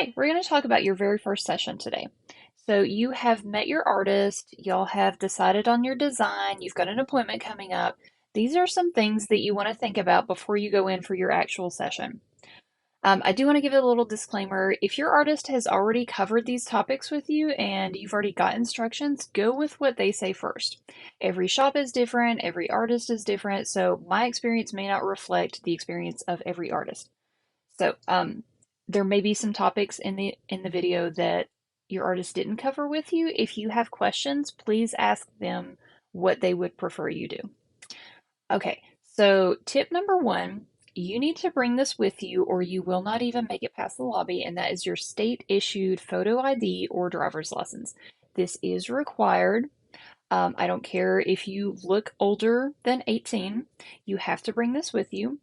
Hi, we're going to talk about your very first session today. So you have met your artist, y'all have decided on your design, you've got an appointment coming up. These are some things that you want to think about before you go in for your actual session. I do want to give a little disclaimer. If your artist has already covered these topics with you and you've already got instructions, go with what they say first. Every shop is different, every artist is different, so my experience may not reflect the experience of every artist. So there may be some topics in the video that your artist didn't cover with you. If you have questions, please ask them what they would prefer you do. Okay, so tip number one, you need to bring this with you or you will not even make it past the lobby, and that is your state issued photo ID or driver's license. This is required. I don't care if you look older than 18, you have to bring this with you.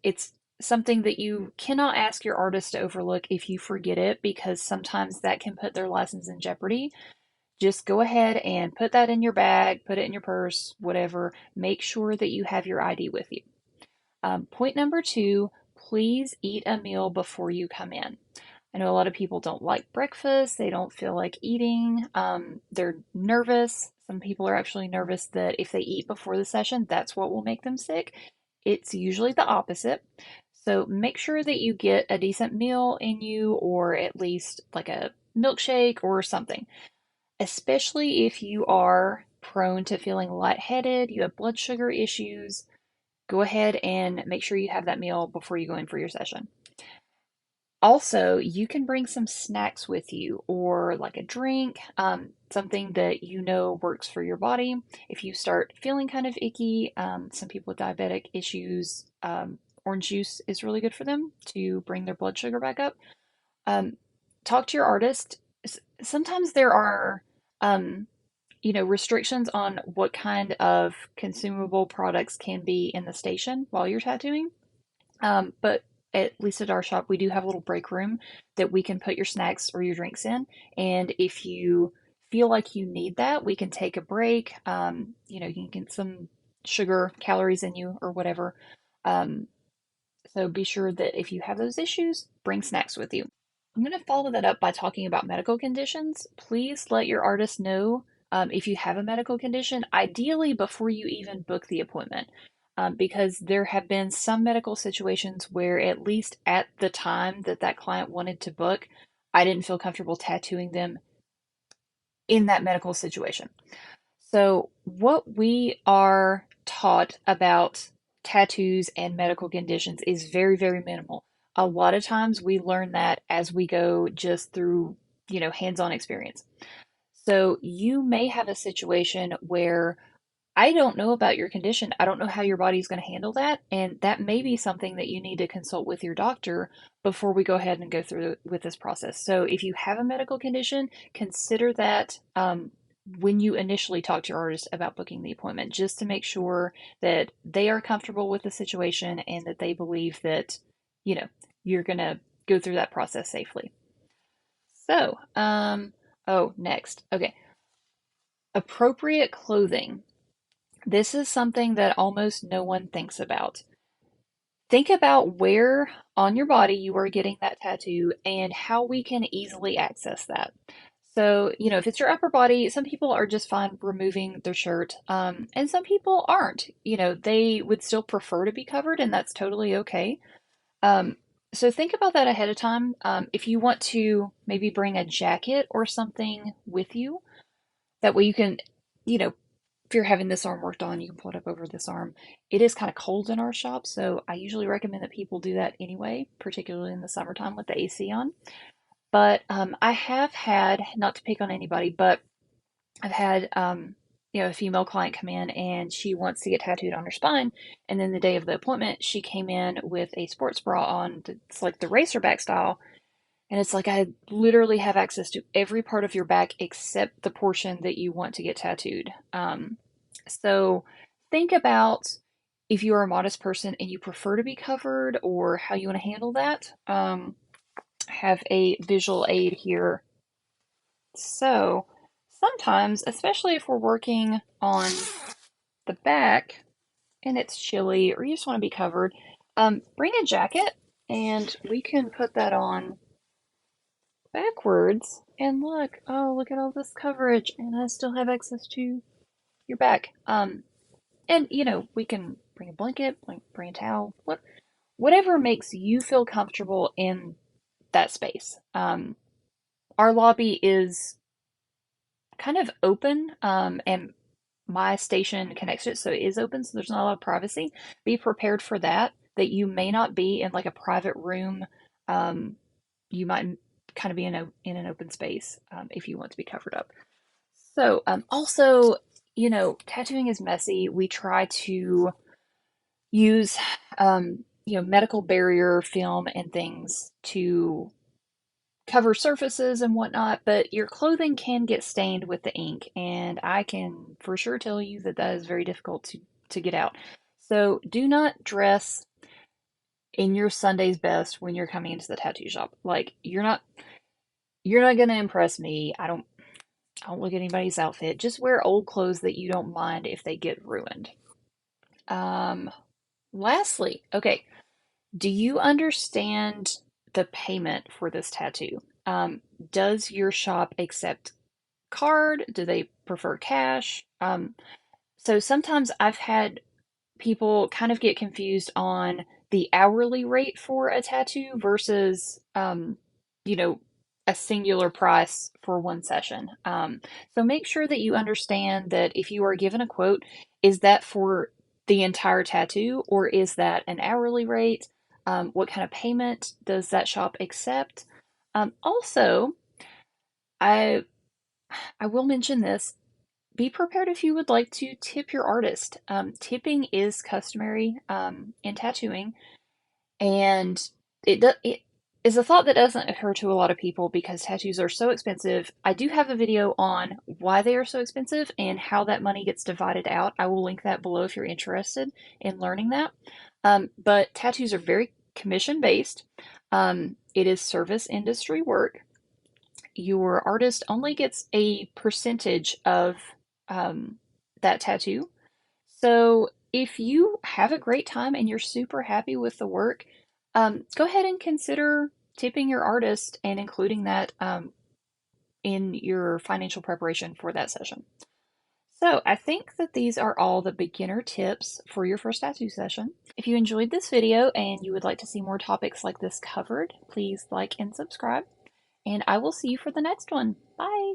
It's something that you cannot ask your artist to overlook if you forget it, because sometimes that can put their license in jeopardy. Just go ahead and put that in your bag, put it in your purse, whatever. Make sure that you have your ID with you. Point number two, please eat a meal before you come in. I know a lot of people don't like breakfast, they don't feel like eating, they're nervous. Some people are actually nervous that if they eat before the session, that's what will make them sick. It's usually the opposite. So make sure that you get a decent meal in you, or at least like a milkshake or something, especially if you are prone to feeling lightheaded, you have blood sugar issues. Go ahead and make sure you have that meal before you go in for your session. Also, you can bring some snacks with you or like a drink, something that you know works for your body. If you start feeling kind of icky, some people with diabetic issues, orange juice is really good for them to bring their blood sugar back up. Um, Talk to your artist. Sometimes there are, um, restrictions on what kind of consumable products can be in the station while you're tattooing. But at least at our shop, we do have a little break room that we can put your snacks or your drinks in. And if you feel like you need that, we can take a break. You can get some sugar, calories in you, or whatever. Um, so be sure that if you have those issues, bring snacks with you. I'm going to follow that up by talking about medical conditions. Please let your artist know if you have a medical condition, ideally before you even book the appointment, because there have been some medical situations where, at least at the time that that client wanted to book, I didn't feel comfortable tattooing them in that medical situation. So, what we are taught about tattoos and medical conditions is very, very minimal. A lot of times we learn that as we go, just through, hands-on experience. So, you may have a situation where I don't know about your condition. I don't know how your body's going to handle that. And that may be something that you need to consult with your doctor before we go ahead and go through with this process. So if you have a medical condition, consider that when you initially talk to your artist about booking the appointment, just to make sure that they are comfortable with the situation and that they believe that, you know, you're going to go through that process safely. So, next. Okay. Appropriate clothing. This is something that almost no one thinks about. Think about where on your body you are getting that tattoo and how we can easily access that. So, if it's your upper body, some people are just fine removing their shirt, and some people aren't. They would still prefer to be covered, and that's totally okay. Um, so, think about that ahead of time. If you want to maybe bring a jacket or something with you, that way you can, you know, if you're having this arm worked on, you can pull it up over this arm. It is kind of cold in our shop, so I usually recommend that people do that anyway, particularly in the summertime with the AC on. But I have had, not to pick on anybody, but I've had, a female client come in and she wants to get tattooed on her spine. And then the day of the appointment, she came in with a sports bra on. It's like the racerback style. And it's like I literally have access to every part of your back except the portion that you want to get tattooed. So think about if you are a modest person and you prefer to be covered or how you want to handle that. Have a visual aid here. So sometimes, especially if we're working on the back and it's chilly or you just want to be covered, bring a jacket and we can put that on backwards and look, oh, look at all this coverage, and I still have access to your back. And we can bring a blanket, bring a towel, whatever makes you feel comfortable in that space. Our lobby is kind of open, and my station connects to it, so it is open, so there's not a lot of privacy. Be prepared for that, that you may not be in like a private room. You might kind of be in an open space if you want to be covered up. So, also, tattooing is messy. We try to use, medical barrier film and things to cover surfaces and whatnot, but your clothing can get stained with the ink, and I can for sure tell you that that is very difficult to get out. So do not dress in your Sunday's best when you're coming into the tattoo shop. Like you're not gonna impress me. I don't look at anybody's outfit. Just wear old clothes that you don't mind if they get ruined. Um, Lastly, okay, do you understand the payment for this tattoo? Does your shop accept card? Do they prefer cash? So sometimes I've had people kind of get confused on the hourly rate for a tattoo versus, you know, a singular price for one session. So make sure that you understand that if you are given a quote, is that for the entire tattoo or is that an hourly rate? What kind of payment does that shop accept? Also, I I will mention this. Be prepared if you would like to tip your artist. Tipping is customary in tattooing, and it is a thought that doesn't occur to a lot of people because tattoos are so expensive. I do have a video on why they are so expensive and how that money gets divided out. I will link that below if you're interested in learning that. But tattoos are very commission based. It is service industry work. Your artist only gets a percentage of that tattoo. So if you have a great time and you're super happy with the work, go ahead and consider tipping your artist and including that in your financial preparation for that session. So I think that these are all the beginner tips for your first tattoo session. If you enjoyed this video and you would like to see more topics like this covered, please like and subscribe, and I will see you for the next one. Bye!